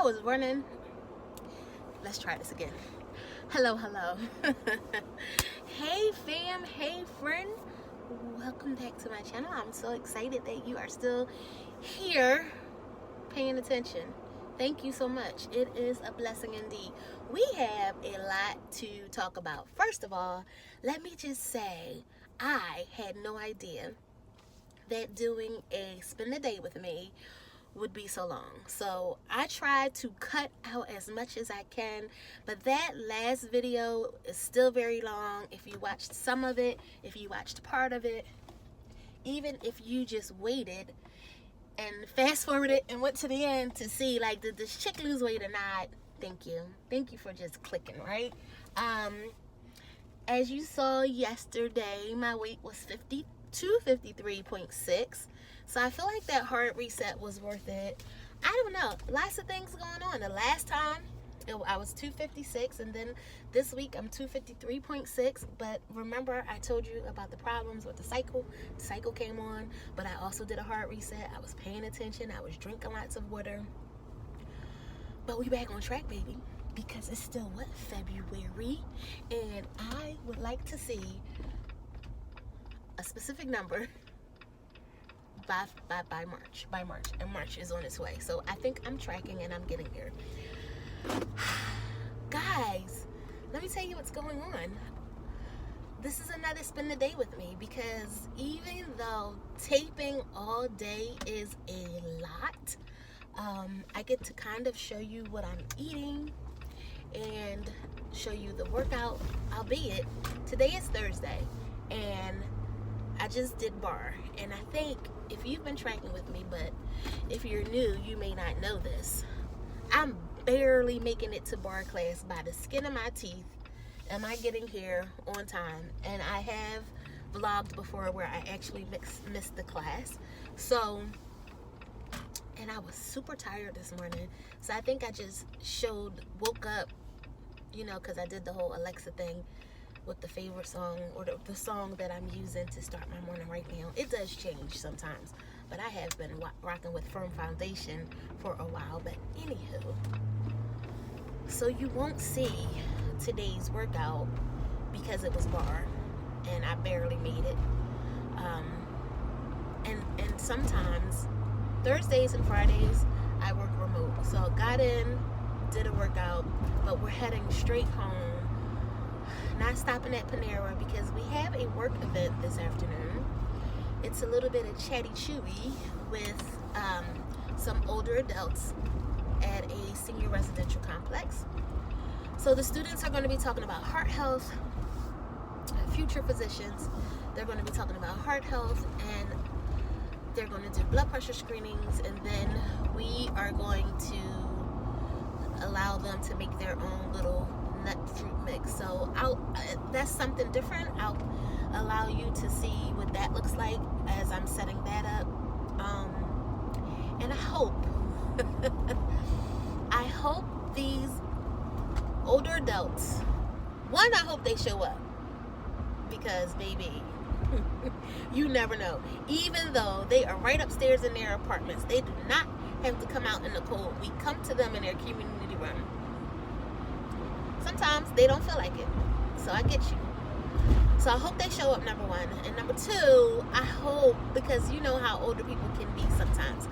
video is running. Let's try this again. Hello. Hey fam, hey friend. Welcome back to my channel. I'm so excited that you are still here paying attention. Thank you so much. It is a blessing indeed. We have a lot to talk about. First of all, let me just say, I had no idea that doing a spend the day with me would be so long. So I tried to cut out as much as I can, but that last video is still very long. If you watched some of it, if you watched part of it, even if you just waited and fast forwarded and went to the end to see, like, did this chick lose weight or not? Thank you for just clicking, right? As you saw yesterday, my weight was 53.6. So I feel like that hard reset was worth it. I don't know, lots of things going on. The last time I was 256, and then this week I'm 253.6. But remember, I told you about the problems with the cycle. The cycle came on, but I also did a hard reset. I was paying attention. I was drinking lots of water. But we back on track, baby, because it's still February, and I would like to see a specific number by March, and March is on its way. So I think I'm tracking and I'm getting there. Guys, let me tell you what's going on. This is another spend the day with me, because even though taping all day is a lot, I get to kind of show you what I'm eating and show you the workout, albeit today is Thursday and I just did bar. And I think if you've been tracking with me, but if you're new, you may not know this, I'm barely making it to bar class by the skin of my teeth. Am I getting here on time? And I have vlogged before where I actually missed the class. So, and I was super tired this morning. So I think I just woke up, you know, because I did the whole Alexa thing with the favorite song, or the song that I'm using to start my morning right now. It does change sometimes, but I have been rocking with Firm Foundation for a while. But anywho, so you won't see today's workout because it was bar and I barely made it. And sometimes Thursdays and Fridays I work remote, so got in, did a workout, but we're heading straight home. Not stopping at Panera because we have a work event this afternoon. It's a little bit of chatty chewy with some older adults at a senior residential complex. So the students are going to be talking about heart health, future physicians. They're going to be talking about heart health, and they're going to do blood pressure screenings, and then we are going to allow them to make their own little nut fruit mix. So that's something different. I'll allow you to see what that looks like as I'm setting that up. And I hope these older adults, I hope they show up, because baby, you never know. Even though they are right upstairs in their apartments, they do not have to come out in the cold. We come to them in their community room. Sometimes they don't feel like it, so I get you. So I hope they show up, number one. And number two, I hope, because you know how older people can be sometimes.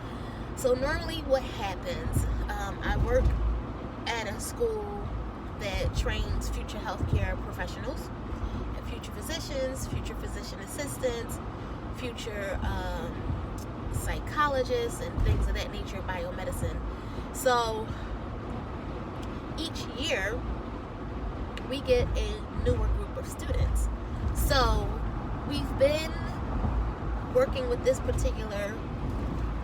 So normally what happens, I work at a school that trains future healthcare professionals, future physicians, future physician assistants, future psychologists, and things of that nature, biomedicine. So each year we get a newer group of students. So we've been working with this particular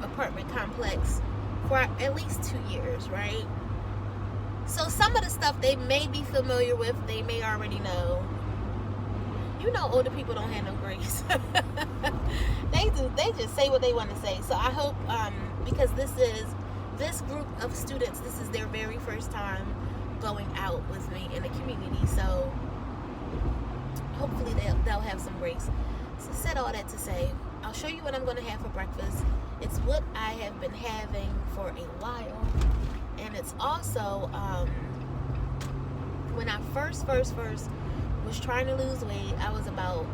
apartment complex for at least 2 years, right? So some of the stuff they may be familiar with, they may already know. You know, older people don't have no grace. They just say what they want to say. So I hope, because this group of students, this is their very first time going out with me in the community, so hopefully they'll have some grace. So said all that to say, I'll show you what I'm going to have for breakfast. It's what I have been having for a while, and it's also when I first was trying to lose weight, I was about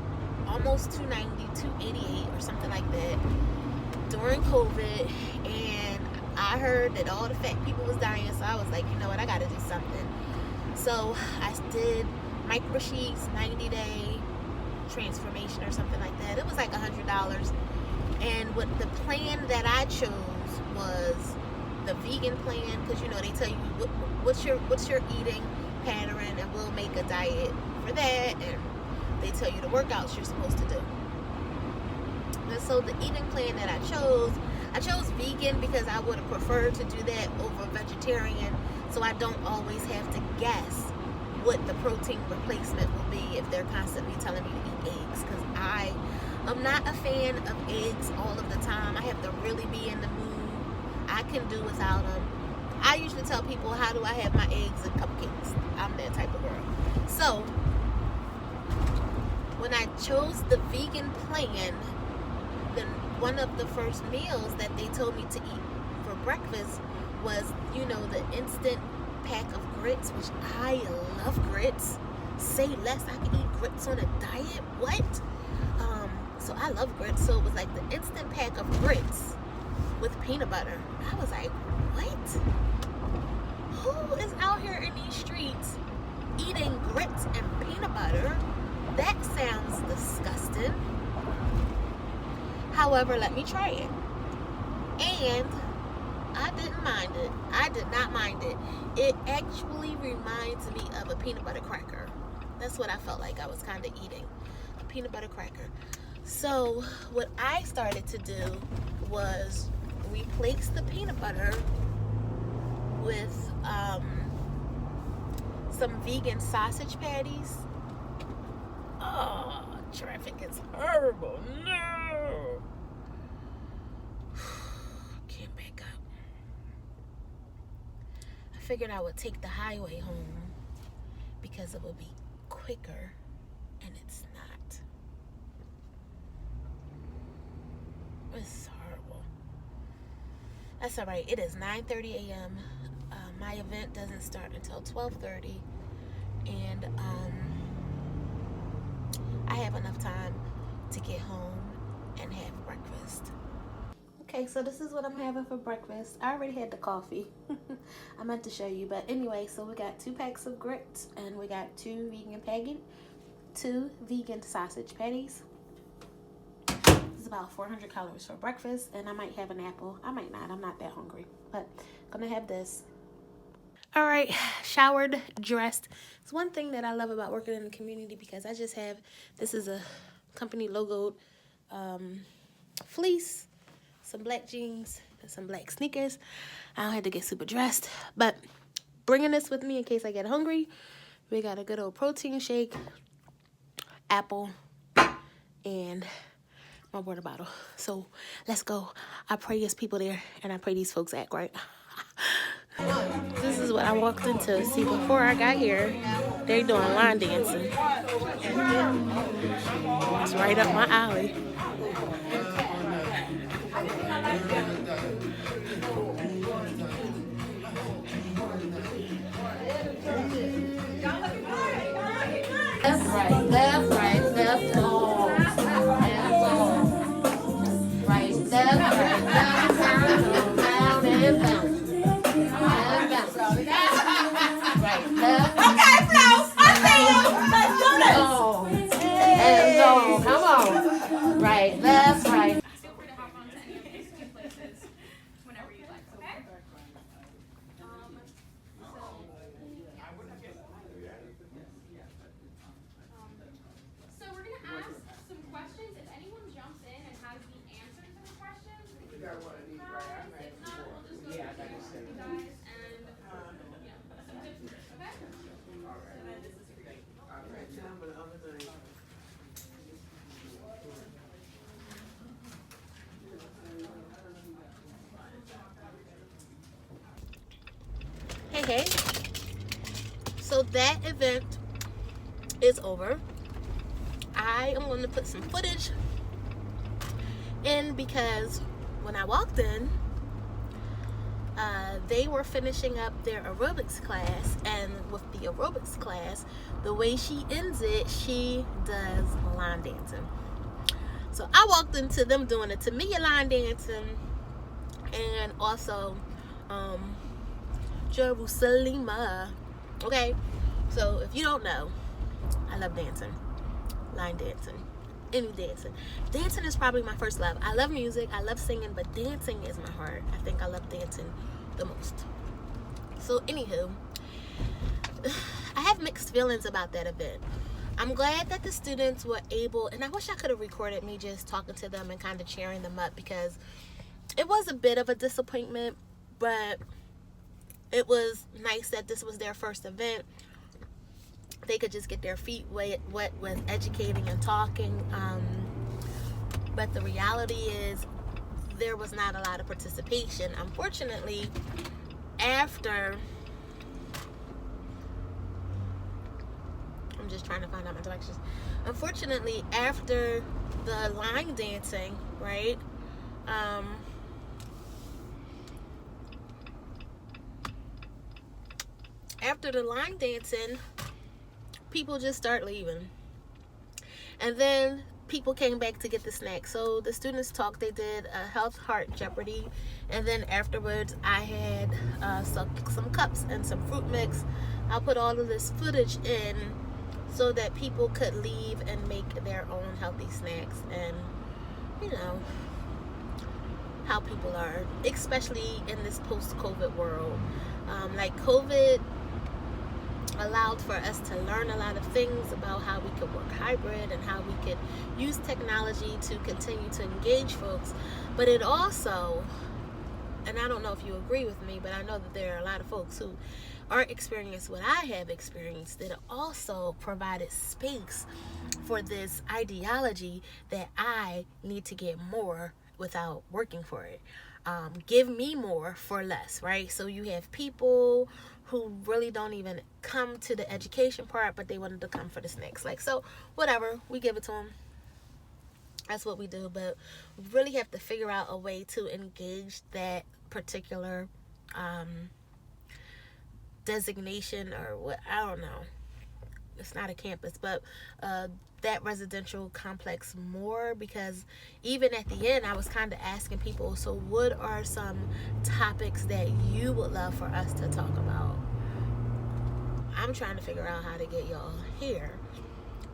almost 290, 288 or something like that during COVID, and I heard that all the fat people was dying, so I was like, you know what, I gotta do something. So I did Micro Sheets 90-day transformation or something like that. It was like $100, and what the plan that I chose was the vegan plan, because you know they tell you what's your eating pattern, and we'll make a diet for that, and they tell you the workouts you're supposed to do. And so the eating plan that I chose vegan because I would have preferred to do that over vegetarian, so I don't always have to guess what the protein replacement will be if they're constantly telling me to eat eggs, because I am not a fan of eggs all of the time. I have to really be in the mood. I can do without them. I usually tell people, how do I have my eggs and cupcakes? I'm that type of girl. So when I chose the vegan plan, then one of the first meals that they told me to eat for breakfast was, you know, the instant pack of grits, which I love grits. Say less, I can eat grits on a diet. What? So I love grits. So it was like the instant pack of grits with peanut butter. I was like, what? Who is out here in these streets eating grits and peanut butter? That sounds disgusting. However, let me try it. And I didn't mind it. I did not mind it. It actually reminds me of a peanut butter cracker. That's what I felt like I was kind of eating. A peanut butter cracker. So what I started to do was replace the peanut butter with some vegan sausage patties. Oh, traffic is horrible. No. Can't back up. I figured I would take the highway home because it would be quicker, and it's not. It's horrible. That's all right. It is 9:30 a.m. My event doesn't start until 12:30, and I have enough time to get home and have breakfast. Okay, so this is what I'm having for breakfast. I already had the coffee. I meant to show you, but anyway, so we got 2 packs of grits, and we got 2 vegan sausage patties. It's about 400 calories for breakfast, and I might have an apple. I might not. I'm not that hungry, but I'm gonna have this. All right, showered, dressed. It's one thing that I love about working in the community, because I just have, this is a company logoed fleece, some black jeans, and some black sneakers. I don't have to get super dressed, but bringing this with me in case I get hungry. We got a good old protein shake, apple, and my water bottle. So let's go. I pray there's people there, and I pray these folks act right. This is what I walked into. See, before I got here, they're doing line dancing. It's right up my alley. Left, right, left, right, left, oh. Right, left, right, down, down, and down. Okay, Flo, I see you. Let's do this. And go. Come on. Right, left, right. Feel free to hop onto any of these 2 places whenever you like, okay? So we're going to ask some questions. If anyone jumps in and has the answer to the questions, we can guys. If not, we'll just go through you guys and some tips, okay? Hey. So that event is over. I am going to put some footage in because when I walked in, they were finishing up their aerobics class, and with the aerobics class, the way she ends it, she does line dancing. So I walked into them doing it to me, line dancing, and also Jerusalema. Okay, so if you don't know, I love dancing, line dancing, any dancing. Dancing is probably my first love. I love music, I love singing, but dancing is my heart. I think I love dancing the most. So anywho, I have mixed feelings about that event. I'm glad that the students were able, and I wish I could have recorded me just talking to them and kind of cheering them up, because it was a bit of a disappointment, but it was nice that this was their first event. They could just get their feet wet with educating and talking. But the reality is there was not a lot of participation. Unfortunately, after... I'm just trying to find out my directions. Unfortunately, after the line dancing, right? After the line dancing, people just start leaving. And then people came back to get the snacks. So the students talked. They did a health heart Jeopardy. And then afterwards, I had some cups and some fruit mix. I'll put all of this footage in so that people could leave and make their own healthy snacks. And, you know, how people are, especially in this post-COVID world. Like, COVID allowed for us to learn a lot of things about how we could work hybrid and how we could use technology to continue to engage folks. But it also, and I don't know if you agree with me, but I know that there are a lot of folks who aren't experiencing what I have experienced, that it also provided space for this ideology that I need to get more without working for it. Give me more for less, right? So you have people who really don't even come to the education part, but they wanted to come for the snacks. Like, so whatever, we give it to them. That's what we do. But we really have to figure out a way to engage that particular designation, or what, I don't know. It's not a campus, but that residential complex more, because even at the end I was kind of asking people, so what are some topics that you would love for us to talk about? I'm trying to figure out how to get y'all here,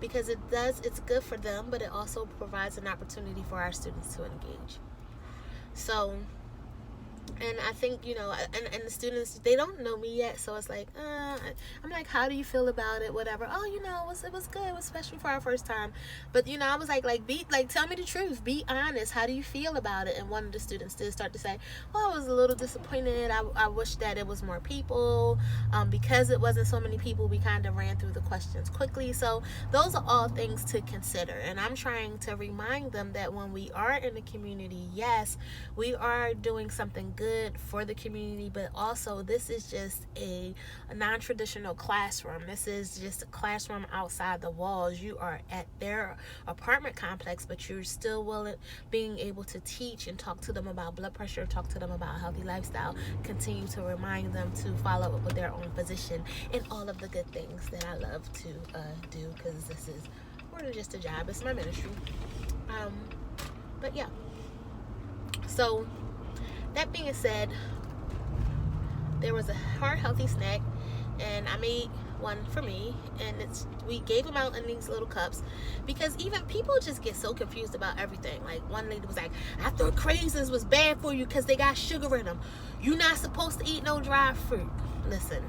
because it's good for them, but it also provides an opportunity for our students to engage. So, and I think, you know, and the students, they don't know me yet, so it's like, I'm like, how do you feel about it, whatever. Oh, you know, it was good, it was special for our first time. But, you know, I was like, tell me the truth, be honest, how do you feel about it? And one of the students did start to say, well, I was a little disappointed, I wish that it was more people, because it wasn't so many people, we kind of ran through the questions quickly. So those are all things to consider, and I'm trying to remind them that when we are in the community, yes, we are doing something good for the community, but also this is just a non-traditional classroom. This is just a classroom outside the walls. You are at their apartment complex, but you're still being able to teach and talk to them about blood pressure, talk to them about healthy lifestyle, continue to remind them to follow up with their own physician, and all of the good things that I love to do, because this is more than just a job, it's my ministry. But yeah, so that being said, there was a heart healthy snack, and I made one for me, and we gave them out in these little cups, because even people just get so confused about everything. Like, one lady was like, I thought craisins was bad for you because they got sugar in them. You're not supposed to eat no dry fruit. Listen,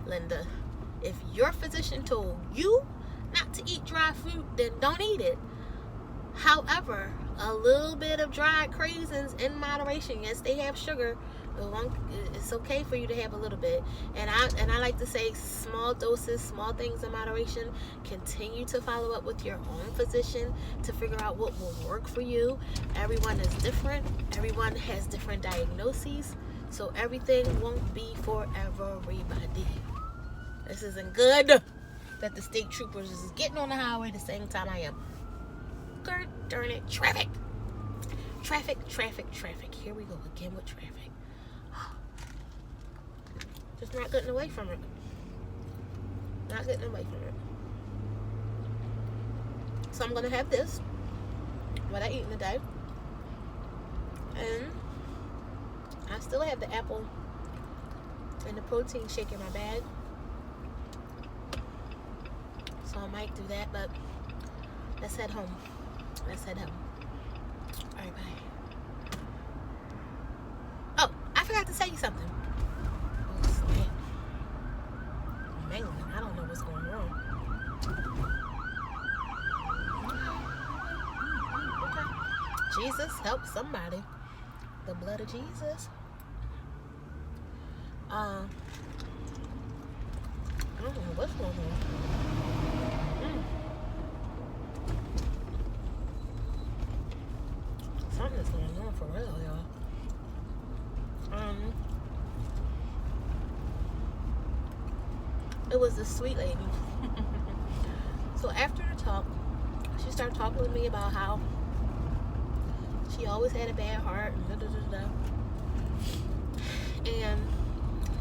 Linda, if your physician told you not to eat dry fruit, then don't eat it. However, a little bit of dried craisins in moderation, yes, they have sugar. It's okay for you to have a little bit, and I like to say small doses, small things in moderation. Continue to follow up with your own physician to figure out what will work for you. Everyone is different. Everyone has different diagnoses, so everything won't be for everybody. This isn't good that the state troopers is getting on the highway the same time I am. God darn it, traffic. Here we go again with traffic. Just not getting away from it. Not getting away from it. So I'm gonna have this, what I eat in a day. And I still have the apple and the protein shake in my bag. So I might do that, but let's head home. Let's head home. Alright, bye. Oh, I forgot to tell you something. Oh, snap. Man, I don't know what's going on. Okay. Jesus, help somebody. The blood of Jesus. I don't know what's going on. Something's going on for real, y'all. It was this sweet lady. So after the talk, she started talking to me about how she always had a bad heart and and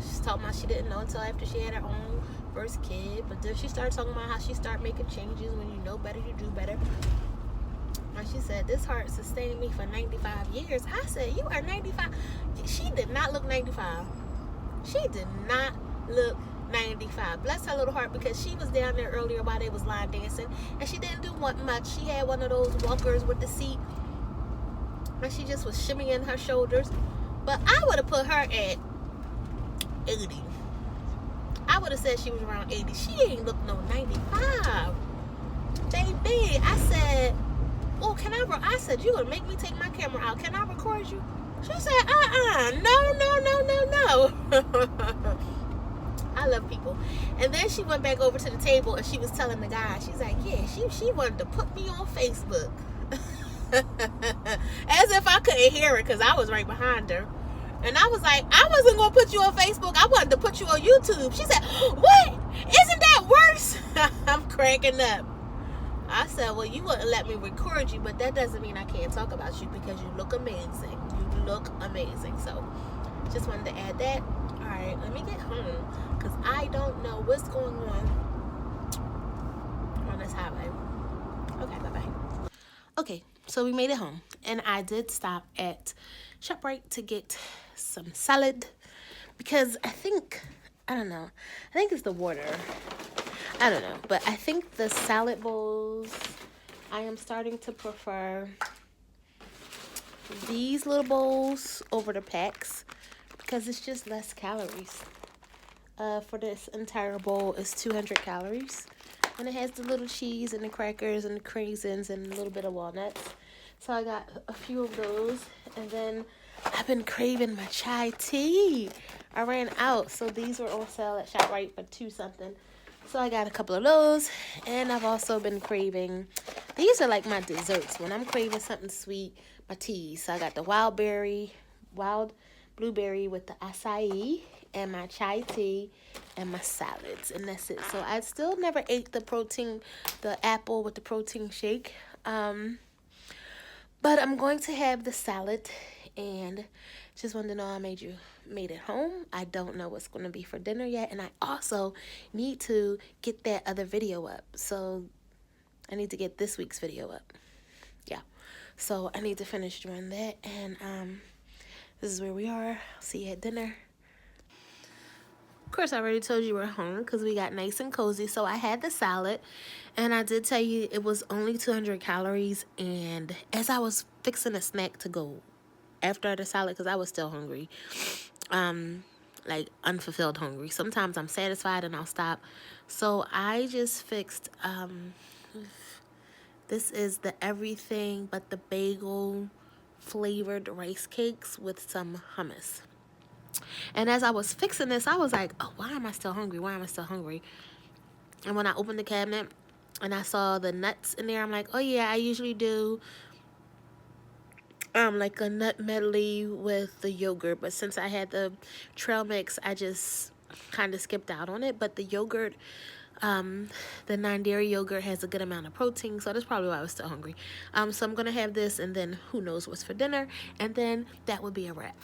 she's talking about she didn't know until after she had her own first kid. But then she started talking about how she started making changes. When you know better, you do better. And she said, this heart sustained me for 95 years. I said, you are 95. She did not look 95. She did not look 95. Bless her little heart, because she was down there earlier while they was line dancing, and she didn't do much. She had one of those walkers with the seat, and she just was shimmying her shoulders. But I would have put her at 80. I would have said she was around 80. She ain't look no 95. Baby, I said, oh, I said, you gonna make me take my camera out. Can I record you? She said, no. I love people. And then she went back over to the table and she was telling the guy, she's like, yeah, she wanted to put me on Facebook. As if I couldn't hear it, because I was right behind her. And I was like, I wasn't going to put you on Facebook. I wanted to put you on YouTube. She said, what? Isn't that worse? I'm cracking up. I said, well, you wouldn't let me record you, but that doesn't mean I can't talk about you, because you look amazing. You look amazing. So just wanted to add that. All right, let me get home, because I don't know what's going on this highway. Okay, bye-bye. Okay, so we made it home, and I did stop at ShopRite to get some salad, because I think it's the water. I don't know, but I think the salad bowls, I am starting to prefer these little bowls over the packs, because it's just less calories. For this entire bowl is 200 calories, and it has the little cheese and the crackers and the craisins and a little bit of walnuts. So I got a few of those, and then I've been craving my chai tea. I ran out, so these were on sale at ShopRite for $2 something. So I got a couple of those, and I've also been craving, these are like my desserts. When I'm craving something sweet, my teas. So I got the wild blueberry with the acai, and my chai tea, and my salads, and that's it. So I still never ate the apple with the protein shake. But I'm going to have the salad, and just wanted to know I made it home. I don't know what's going to be for dinner yet, and I also need to get that other video up. So I need to get this week's video up. Yeah. So I need to finish doing that, and this is where we are. See you at dinner. Of course, I already told you we're home because we got nice and cozy. So I had the salad, and I did tell you it was only 200 calories. And as I was fixing a snack to go after the salad, because I was still hungry, like unfulfilled hungry. Sometimes I'm satisfied and I'll stop. So I just fixed, this is the everything but the bagel flavored rice cakes with some hummus. And as I was fixing this, I was like, oh, why am I still hungry? And when I opened the cabinet and I saw the nuts in there, I'm like, oh yeah, I usually do like a nut medley with the yogurt, but since I had the trail mix, I just kind of skipped out on it. But the yogurt, the non-dairy yogurt has a good amount of protein, so that's probably why I was still hungry. So I'm gonna have this, and then who knows what's for dinner, and then that would be a wrap.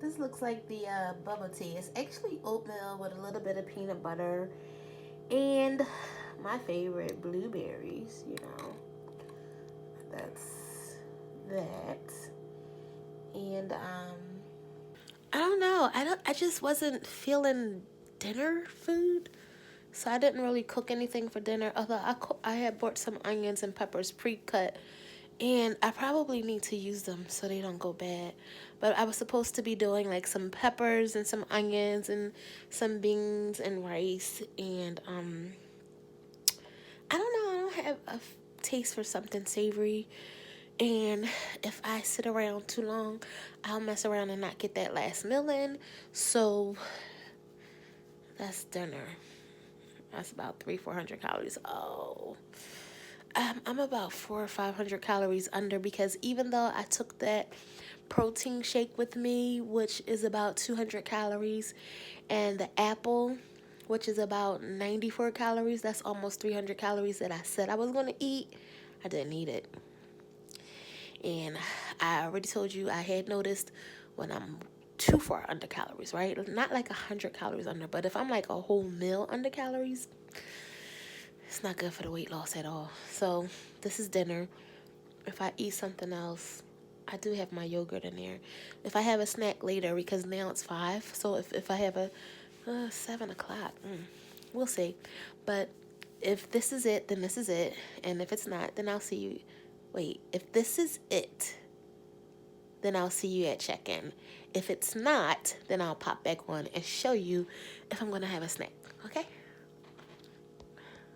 This looks like the bubble tea. It's actually oatmeal with a little bit of peanut butter and my favorite, blueberries, you know. That's that. And I don't know. I just wasn't feeling dinner food. So I didn't really cook anything for dinner. Although I had bought some onions and peppers pre-cut. And I probably need to use them so they don't go bad. But I was supposed to be doing like some peppers and some onions and some beans and rice. And I don't know. I don't have a taste for something savory. And if I sit around too long, I'll mess around and not get that last meal in. So that's dinner. That's about 300-400 calories. Oh, I'm about 400 or 500 calories under, because even though I took that protein shake with me, which is about 200 calories, and the apple, which is about 94 calories, that's almost 300 calories that I said I was going to eat, I didn't eat it. And I already told you I had noticed when I'm too far under calories, right? Not like 100 calories under, but if I'm like a whole meal under calories, it's not good for the weight loss at all. So this is dinner. If I eat something else, I do have my yogurt in there. If I have a snack later, because now it's 5, so if I have a 7 o'clock, we'll see. But if this is it, then this is it. And if it's not, then I'll see you. Wait, if this is it, then I'll see you at check-in. If it's not, then I'll pop back on and show you if I'm going to have a snack, okay?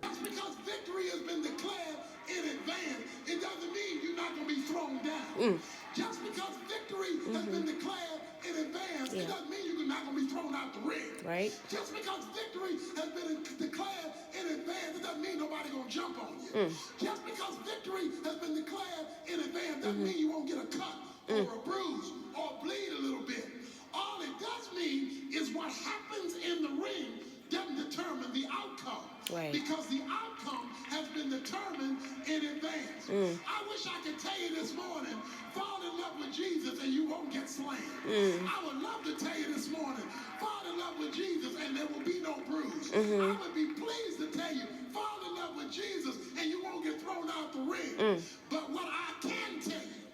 Just because victory has been declared in advance, it doesn't mean you're not going to be thrown down. Just because victory has been declared in advance, it doesn't mean you're not going to be thrown out the ring. Right. Just because victory has been declared in advance, it doesn't mean nobody's going to jump on you. Just because victory has been declared in advance doesn't mean you won't get a cut or a bruise or bleed a little bit. All it does mean is what happens in the ring doesn't determine the outcome. Right. Because the outcome has been determined in advance. I wish I could tell you this morning, fall in love with Jesus and you won't get slain. I would love to tell you this morning, fall in love with Jesus and there will be no bruise. I would be pleased to tell you, fall in love with Jesus and you won't get thrown out the ring. But what I can tell you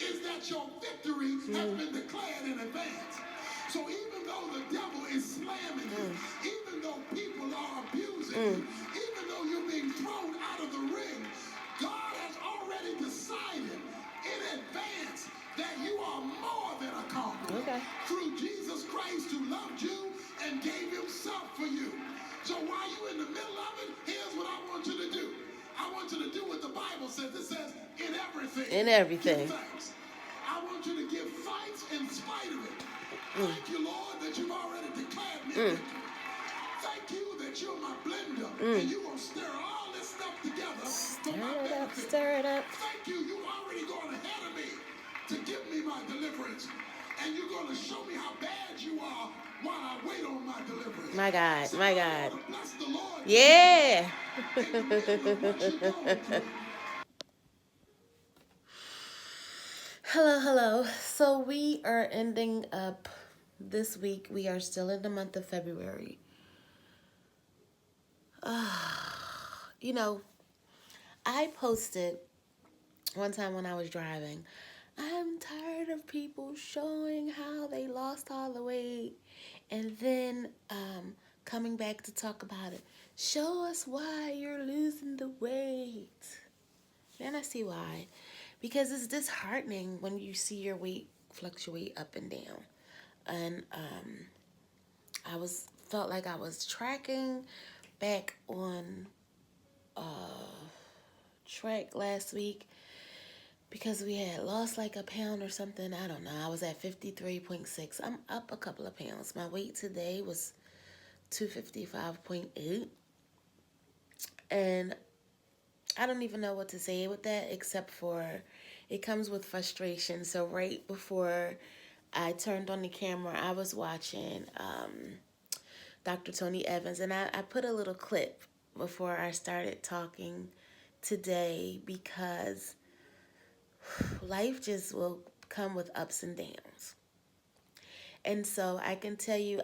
is that your victory has been declared in advance. So even though the devil is slamming you, even though people are abusing you, even though you're being thrown out of the ring, God has already decided in advance that you are more than a conqueror through Jesus Christ, who loved you and gave himself for you. So while you're in the middle of it, here's what I want you to do. I want you to do what the Bible says. It says, in everything. In everything. Give thanks. I want you to give thanks in spite of it. Thank you, Lord, that you've already declared me. Thank you that you're my blender. And you're going to stir all this stuff together for my benefit. Stir it up. Thank you. You've already gone ahead of me to give me my deliverance. And you're going to show me how bad you are while I wait on my deliverance. My God, my God. Bless the Lord. Yeah. In the middle of what you're going through. Hello. So we are ending up this week. We are still in the month of February. You know, I posted one time when I was driving, I'm tired of people showing how they lost all the weight and then coming back to talk about it. Show us why you're losing the weight. And I see why. Because it's disheartening when you see your weight fluctuate up and down. And I felt like I was tracking back on track last week because we had lost like a pound or something. I don't know. I was at 53.6. I'm up a couple of pounds. My weight today was 255.8. And I don't even know what to say with that except for it comes with frustration. So right before I turned on the camera, I was watching Dr. Tony Evans, and I put a little clip before I started talking today because life just will come with ups and downs. And so I can tell you,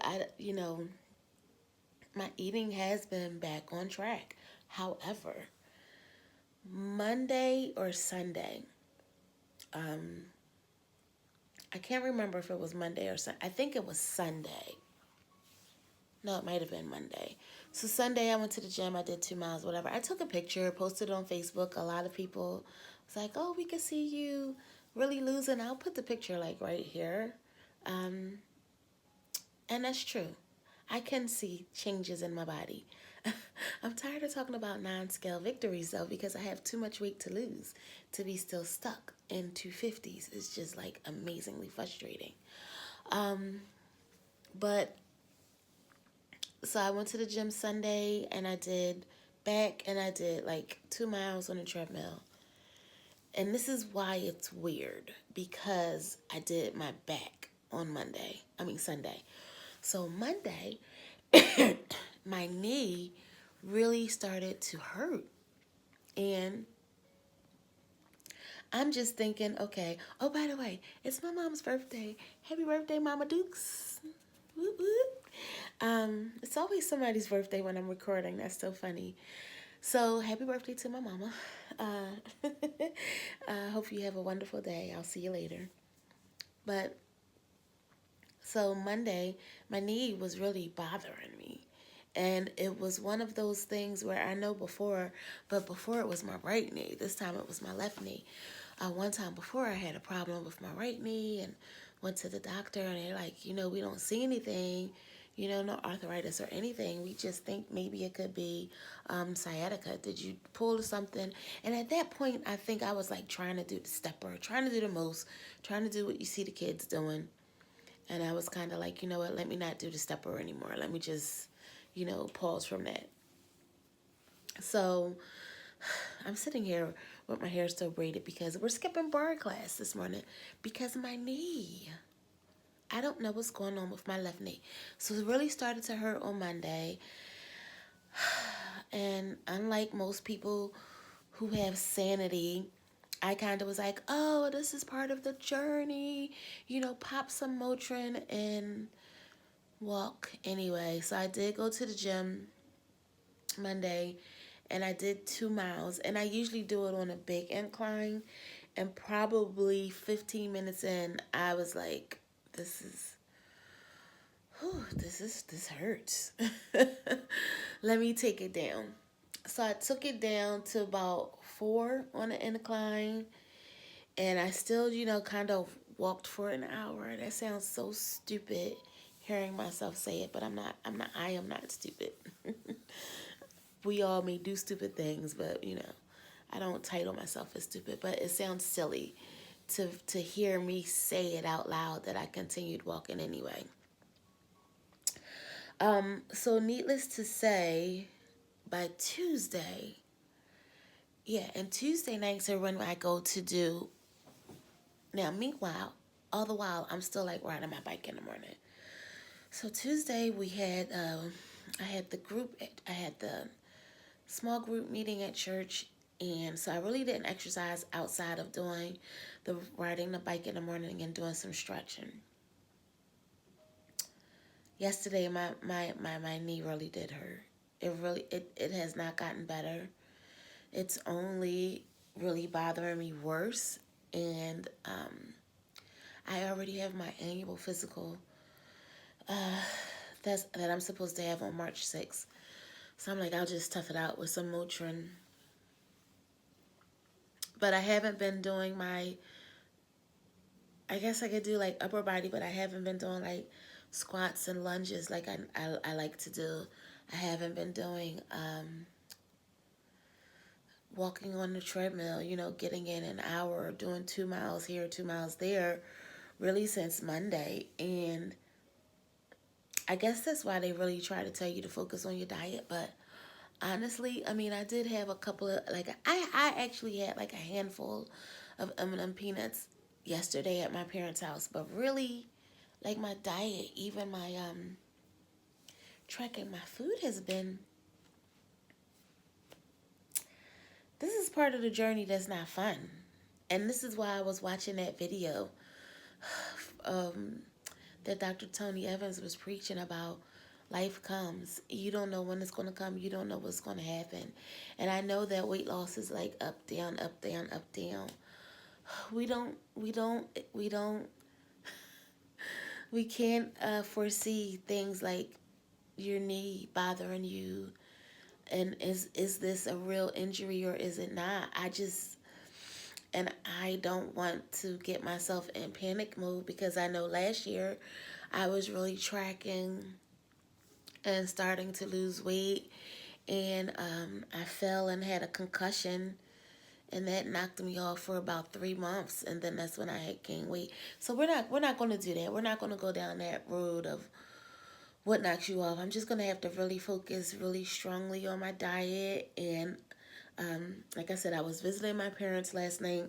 my eating has been back on track. However, Monday or Sunday, I can't remember if it was Monday or Sunday. I think it was Sunday. No, it might have been Monday. So Sunday I went to the gym. I did 2 miles, whatever. I took a picture, posted it on Facebook. A lot of people was like, oh, we can see you really losing. I'll put the picture like right here. And that's true. I can see changes in my body. I'm tired of talking about non-scale victories though, because I have too much weight to lose to be still stuck in 250s. It's just like amazingly frustrating. But so I went to the gym Sunday and I did like 2 miles on a treadmill. And this is why it's weird, because I did my back on Sunday. So Monday, my knee really started to hurt. And I'm just thinking, okay, oh, by the way, it's my mom's birthday. Happy birthday, Mama Dukes. Whoop, whoop. It's always somebody's birthday when I'm recording. That's so funny. So happy birthday to my mama. Hope you have a wonderful day. I'll see you later. But so Monday, my knee was really bothering me. And it was one of those things where I know before it was my right knee. This time it was my left knee. One time before I had a problem with my right knee and went to the doctor and they're like, we don't see anything, no arthritis or anything. We just think maybe it could be sciatica. Did you pull something? And at that point, I think I was like trying to do the stepper, trying to do the most, trying to do what you see the kids doing. And I was kind of like, you know what, let me not do the stepper anymore. Let me just, pause from that. So I'm sitting here with my hair still braided because we're skipping bar class this morning because of my knee. I don't know what's going on with my left knee. So it really started to hurt on Monday. And unlike most people who have sanity, I kind of was like, oh, this is part of the journey. Pop some Motrin and walk anyway. So I did go to the gym Monday and I did 2 miles. And I usually do it on a big incline. And probably 15 minutes in, I was like, this hurts. Let me take it down. So I took it down to about 4 on the incline. And I still, kind of walked for an hour. That sounds so stupid hearing myself say it, but I am not stupid. We all may do stupid things, but, I don't title myself as stupid, but it sounds silly to hear me say it out loud that I continued walking anyway. So needless to say, by Tuesday, and Tuesday nights are when I go to do. Now, meanwhile, all the while, I'm still like riding my bike in the morning. So Tuesday we had, I had the small group meeting at church, and so I really didn't exercise outside of doing riding the bike in the morning and doing some stretching. Yesterday, my knee really did hurt. It has not gotten better. It's only really bothering me worse. And I already have my annual physical that I'm supposed to have on March 6th. So I'm like, I'll just tough it out with some Motrin. But I haven't been doing I guess I could do like upper body, but I haven't been doing like squats and lunges like I like to do. I haven't been doing walking on the treadmill, getting in an hour, doing 2 miles here, 2 miles there, really since Monday. And I guess that's why they really try to tell you to focus on your diet. But honestly, I did have a couple of, I actually had like a handful of M&M peanuts yesterday at my parents' house. But really, like my diet, even my tracking my food has been, this is part of the journey that's not fun. And this is why I was watching that video, that Dr. Tony Evans was preaching about. Life comes. You don't know when it's going to come. You don't know what's going to happen. And I know that weight loss is like up, down, up, down, up, down. We can't foresee things like your knee bothering you. And is this a real injury or is it not? And I don't want to get myself in panic mode, because I know last year I was really tracking and starting to lose weight, and I fell and had a concussion, and that knocked me off for about 3 months, and then that's when I had gained weight. So we're not going to do that. We're not going to go down that road of what knocks you off. I'm just going to have to really focus really strongly on my diet. And like I said, I was visiting my parents last night.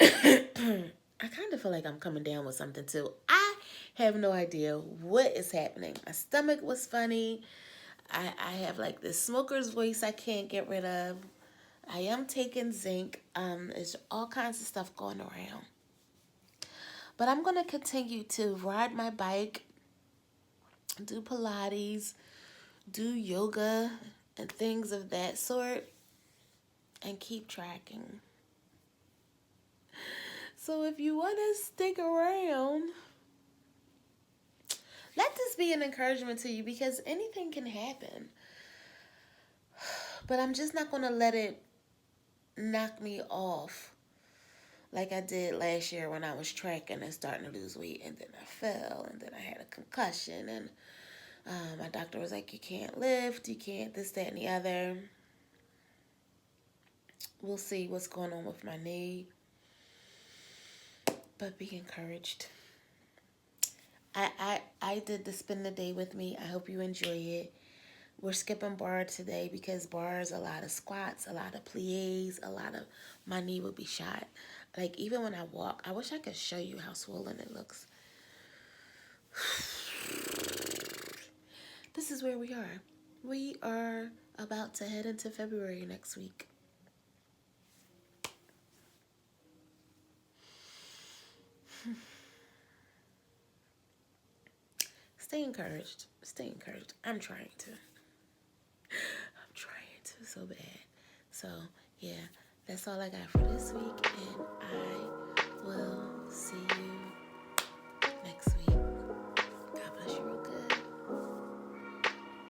I kind of feel like I'm coming down with something too. I have no idea what is happening. My stomach was funny. I have like this smoker's voice I can't get rid of. I am taking zinc. There's all kinds of stuff going around. But I'm going to continue to ride my bike, do Pilates, do yoga, and things of that sort, and keep tracking. So if you want to stick around, let this be an encouragement to you, because anything can happen. But I'm just not going to let it knock me off like I did last year when I was tracking and starting to lose weight, and then I fell, and then I had a concussion, and my doctor was like, you can't lift, you can't this, that, and the other. We'll see what's going on with my knee. But be encouraged. I did the spend the day with me. I hope you enjoy it. We're skipping bar today because bar is a lot of squats, a lot of plies, my knee would be shot. Like, even when I walk, I wish I could show you how swollen it looks. This is where we are. We are about to head into February next week. Stay encouraged. Stay encouraged. I'm trying to so bad. So, yeah, that's all I got for this week, and I will see you